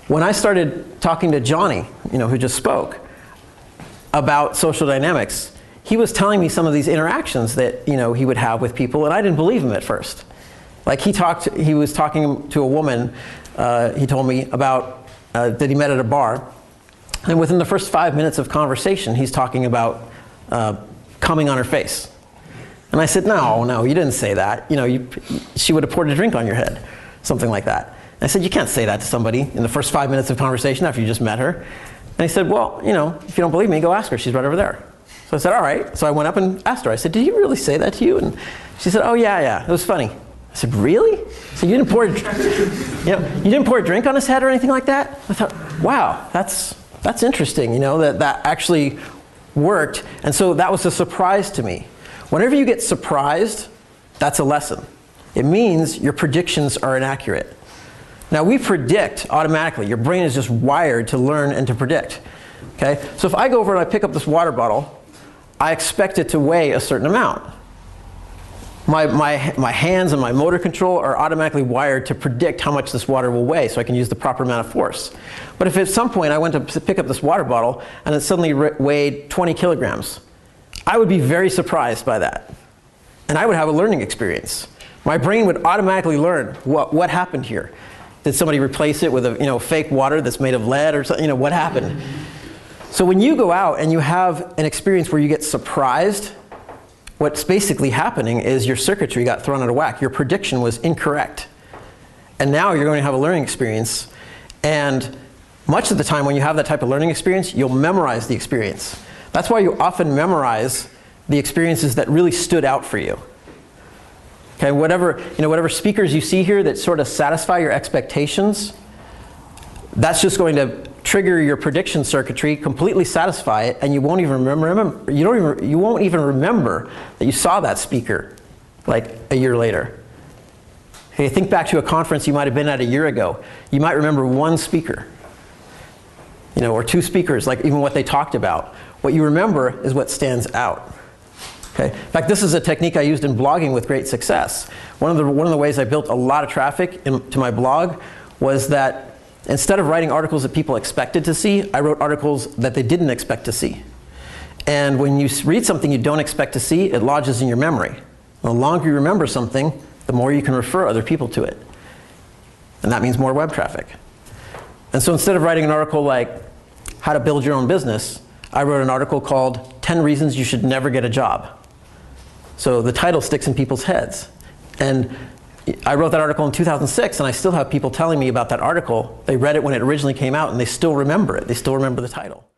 when I started talking to Johnny, who just spoke, about social dynamics, he was telling me some of these interactions that he would have with people, and I didn't believe him at first. Like he was talking to a woman, he told me about, that he met at a bar, and within the first 5 minutes of conversation, he's talking about coming on her face. And I said, no, you didn't say that. She would have poured a drink on your head, something like that. And I said, you can't say that to somebody in the first 5 minutes of conversation after you just met her. And he said, well, if you don't believe me, go ask her. She's right over there. So I said, all right. So I went up and asked her. I said, did he really say that to you? And she said, oh, yeah, it was funny. I said, really? So you didn't pour, you didn't pour a drink on his head or anything like that? I thought, wow, that's interesting, that actually worked. And so that was a surprise to me. Whenever you get surprised, that's a lesson. It means your predictions are inaccurate. Now we predict automatically. Your brain is just wired to learn and to predict. Okay? So if I go over and I pick up this water bottle, I expect it to weigh a certain amount. My hands and my motor control are automatically wired to predict how much this water will weigh so I can use the proper amount of force. But if at some point I went to pick up this water bottle and it suddenly weighed 20 kilograms, I would be very surprised by that. And I would have a learning experience. My brain would automatically learn what happened here. Did somebody replace it with a fake water that's made of lead or something? What happened? So when you go out and you have an experience where you get surprised, what's basically happening is your circuitry got thrown out of whack. Your prediction was incorrect. And now you're going to have a learning experience. And much of the time when you have that type of learning experience, you'll memorize the experience. That's why you often memorize the experiences that really stood out for you. Okay, whatever speakers you see here that sort of satisfy your expectations, that's just going to trigger your prediction circuitry, completely satisfy it, and you won't even remember. You won't even remember that you saw that speaker like a year later. Okay, think back to a conference you might have been at a year ago. You might remember one speaker, or two speakers, like even what they talked about. What you remember is what stands out. Okay. In fact, this is a technique I used in blogging with great success. One of the ways I built a lot of traffic to my blog was that instead of writing articles that people expected to see, I wrote articles that they didn't expect to see. And when you read something you don't expect to see, it lodges in your memory. The longer you remember something, the more you can refer other people to it. And that means more web traffic. And so instead of writing an article like how to build your own business, I wrote an article called 10 Reasons You Should Never Get a Job. So the title sticks in people's heads. And I wrote that article in 2006, and I still have people telling me about that article. They read it when it originally came out, and they still remember it. They still remember the title.